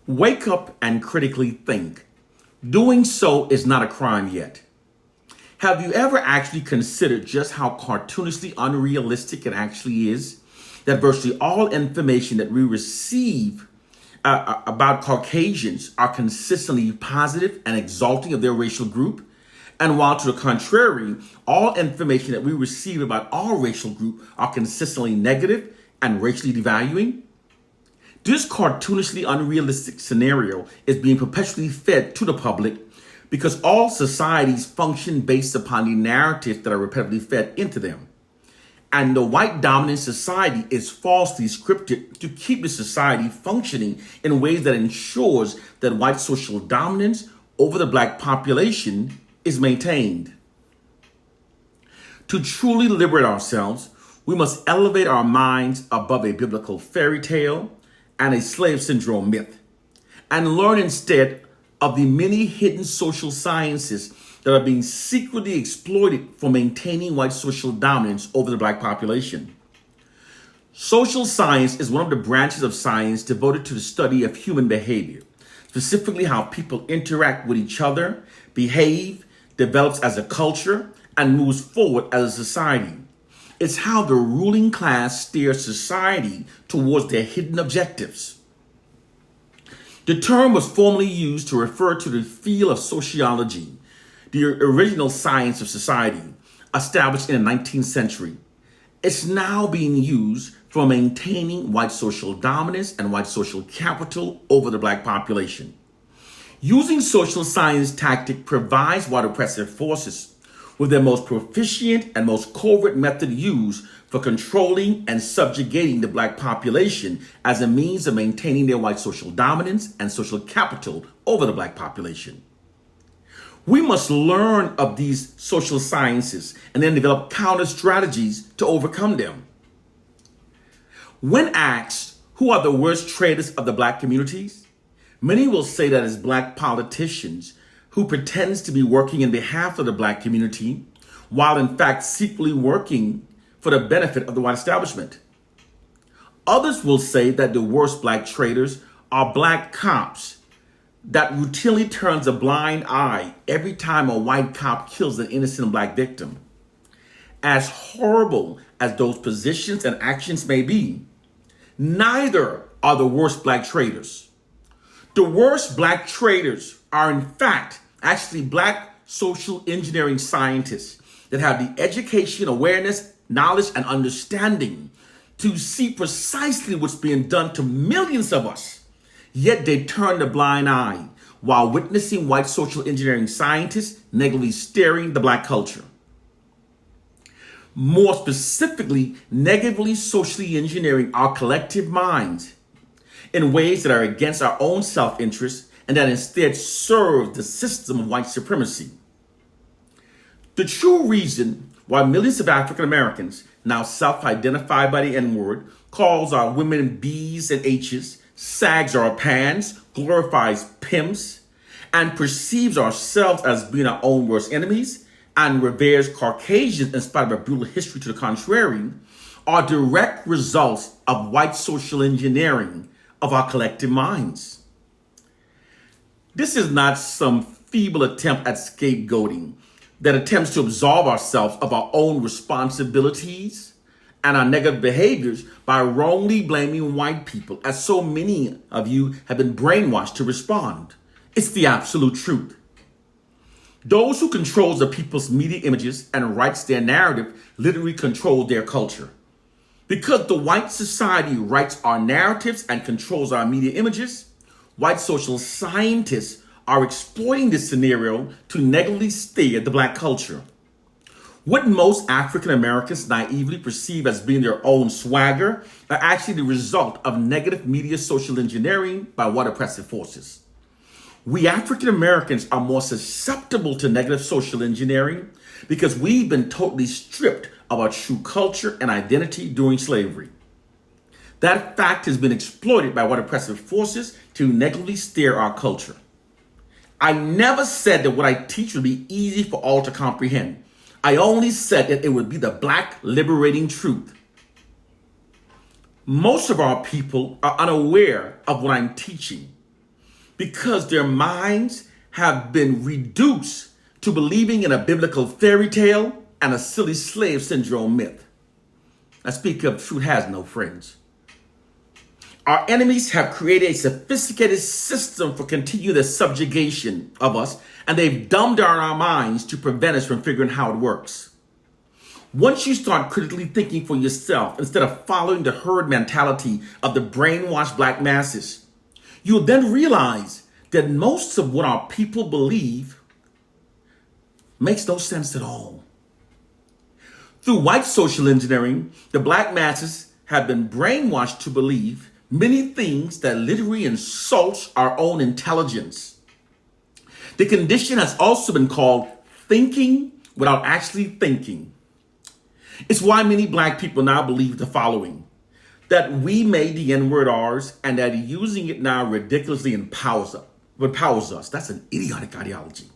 Wake up and critically think. Doing so is not a crime yet. Have you ever actually considered just how cartoonishly unrealistic it actually is? That virtually all information that we receive about Caucasians are consistently positive and exalting of their racial group. And while to the contrary, all information that we receive about our racial group are consistently negative and racially devaluing. This cartoonishly unrealistic scenario is being perpetually fed to the public because all societies function based upon the narratives that are repetitively fed into them. And the white dominant society is falsely scripted to keep the society functioning in ways that ensures that white social dominance over the black population is maintained. To truly liberate ourselves, we must elevate our minds above a biblical fairy tale and a slave syndrome myth, and learn instead of the many hidden social sciences that are being secretly exploited for maintaining white social dominance over the black population. Social science is one of the branches of science devoted to the study of human behavior, specifically how people interact with each other, behave, develops as a culture, and moves forward as a society. It's how the ruling class steers society towards their hidden objectives. The term was formerly used to refer to the field of sociology, the original science of society, established in the 19th century. It's now being used for maintaining white social dominance and white social capital over the black population. Using social science tactic provides white oppressive forces with their most proficient and most covert method used for controlling and subjugating the black population as a means of maintaining their white social dominance and social capital over the black population. We must learn of these social sciences and then develop counter strategies to overcome them. When asked who are the worst traitors of the black communities, many will say that it's black politicians who pretends to be working in behalf of the black community, while in fact secretly working for the benefit of the white establishment. Others will say that the worst black traitors are black cops that routinely turns a blind eye every time a white cop kills an innocent black victim. As horrible as those positions and actions may be, neither are the worst black traitors. The worst black traitors are in fact actually black social engineering scientists that have the education, awareness, knowledge, and understanding to see precisely what's being done to millions of us. Yet they turn a blind eye while witnessing white social engineering scientists negatively steering the black culture. More specifically, negatively socially engineering our collective minds in ways that are against our own self-interest and that instead serve the system of white supremacy. The true reason why millions of African Americans now self-identify by the N-word, calls our women B's and H's, sags our pants, glorifies pimps, and perceives ourselves as being our own worst enemies, and reveres Caucasians in spite of a brutal history to the contrary, are direct results of white social engineering of our collective minds. This is not some feeble attempt at scapegoating that attempts to absolve ourselves of our own responsibilities and our negative behaviors by wrongly blaming white people, as so many of you have been brainwashed to respond. It's the absolute truth. Those who control the people's media images and writes their narrative literally control their culture. Because the white society writes our narratives and controls our media images, white social scientists are exploiting this scenario to negatively steer the black culture. What most African Americans naively perceive as being their own swagger are actually the result of negative media social engineering by white oppressive forces. We African Americans are more susceptible to negative social engineering because we've been totally stripped of our true culture and identity during slavery. That fact has been exploited by white oppressive forces to negatively steer our culture. I never said that what I teach would be easy for all to comprehend. I only said that it would be the black liberating truth. Most of our people are unaware of what I'm teaching. because their minds have been reduced to believing in a biblical fairy tale and a silly slave syndrome myth. I speak of truth has no friends. Our enemies have created a sophisticated system for continuing the subjugation of us, and they've dumbed down our minds to prevent us from figuring how it works. Once you start critically thinking for yourself instead of following the herd mentality of the brainwashed black masses, you'll then realize that most of what our people believe makes no sense at all. Through white social engineering, the black masses have been brainwashed to believe many things that literally insults our own intelligence. The condition has also been called thinking without actually thinking. It's why many black people now believe the following: that we made the N-word ours and that using it now ridiculously empowers us. That's an idiotic ideology.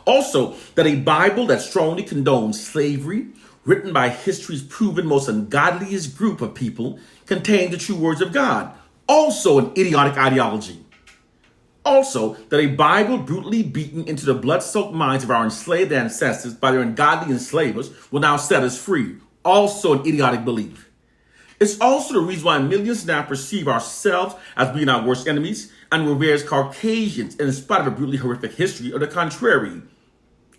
Also, that a Bible that strongly condones slavery, written by history's proven most ungodliest group of people, contained the true words of God. Also an idiotic ideology. Also, that a Bible brutally beaten into the blood-soaked minds of our enslaved ancestors by their ungodly enslavers will now set us free. Also an idiotic belief. It's also the reason why millions now perceive ourselves as being our worst enemies and revere as Caucasians in spite of a brutally horrific history, or the contrary.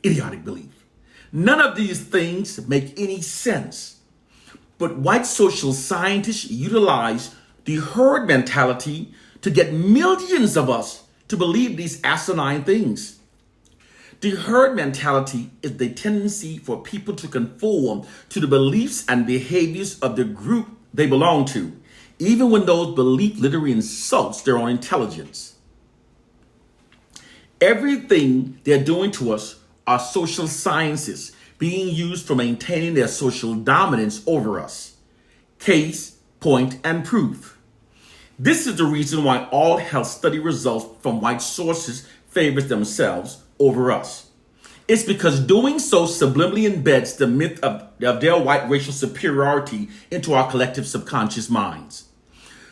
Idiotic belief. None of these things make any sense. But white social scientists utilize the herd mentality to get millions of us to believe these asinine things. The herd mentality is the tendency for people to conform to the beliefs and behaviors of the group they belong to, even when those beliefs literally insults their own intelligence. Everything they're doing to us are social sciences being used for maintaining their social dominance over us. Case, point, and proof. This is the reason why all health study results from white sources favors themselves over us. It's because doing so subliminally embeds the myth of their white racial superiority into our collective subconscious minds.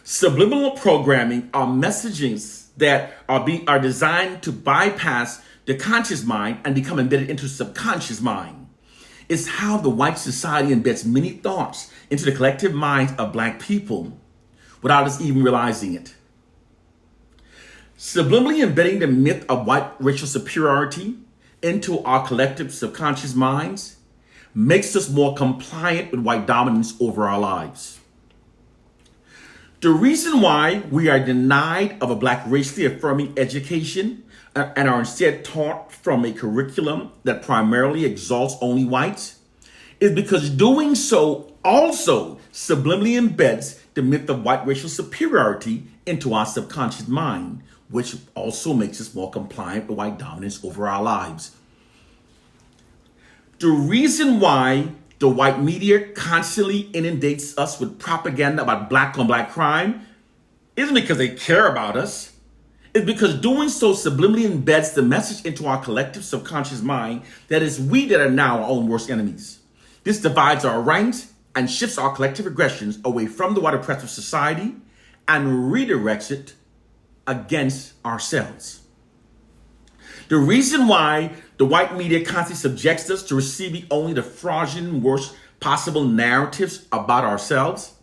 Subliminal programming are messagings that are designed to bypass the conscious mind and become embedded into the subconscious mind. It's how the white society embeds many thoughts into the collective minds of black people without us even realizing it. Subliminally embedding the myth of white racial superiority into our collective subconscious minds makes us more compliant with white dominance over our lives. The reason why we are denied of a black racially affirming education and are instead taught from a curriculum that primarily exalts only whites is because doing so also subliminally embeds the myth of white racial superiority into our subconscious mind, which also makes us more compliant with white dominance over our lives. The reason why the white media constantly inundates us with propaganda about black on black crime isn't because they care about us. It's because doing so subliminally embeds the message into our collective subconscious mind that it's we that are now our own worst enemies. This divides our ranks and shifts our collective aggressions away from the white oppressive society and redirects it against ourselves. The reason why the white media constantly subjects us to receiving only the fraudulent, worst possible narratives about ourselves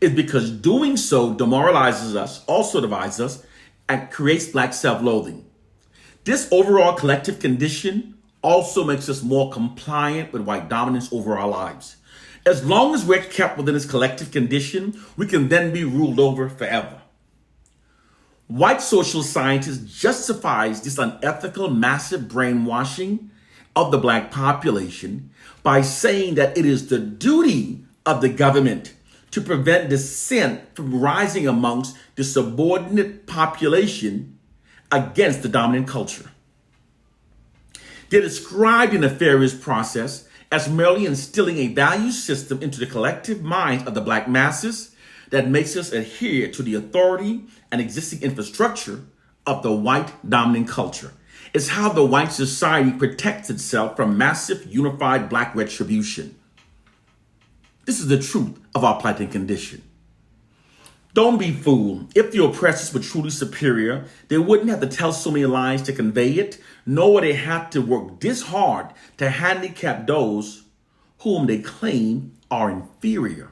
is because doing so demoralizes us, also divides us, and creates black self-loathing. This overall collective condition also makes us more compliant with white dominance over our lives. As long as we're kept within this collective condition, we can then be ruled over forever. White social scientists justifies this unethical, massive brainwashing of the black population by saying that it is the duty of the government to prevent dissent from rising amongst the subordinate population against the dominant culture. They're described in the nefarious process as merely instilling a value system into the collective minds of the black masses that makes us adhere to the authority and existing infrastructure of the white dominant culture. It's how the white society protects itself from massive unified black retribution. This is the truth of our plight and condition. Don't be fooled. If the oppressors were truly superior, they wouldn't have to tell so many lies to convey it, nor would they have to work this hard to handicap those whom they claim are inferior.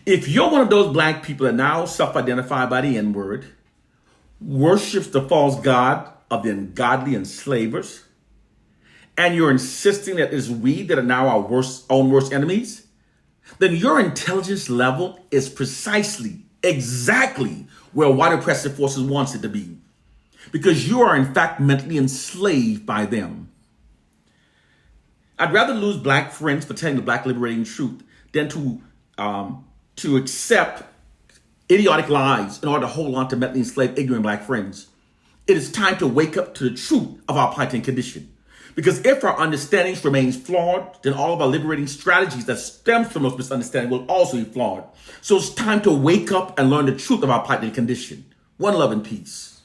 If you're one of those black people that now self-identify by the N-word, worships the false god of the ungodly enslavers, and you're insisting that it's we that are now our own worst enemies, then your intelligence level is precisely, exactly where white oppressive forces wants it to be. Because you are in fact mentally enslaved by them. I'd rather lose black friends for telling the black liberating truth than to accept idiotic lies in order to hold on to mentally enslaved, ignorant black friends. It is time to wake up to the truth of our plight and condition. Because if our understandings remains flawed, then all of our liberating strategies that stem from those misunderstandings will also be flawed. So it's time to wake up and learn the truth of our plight and condition. One love and peace.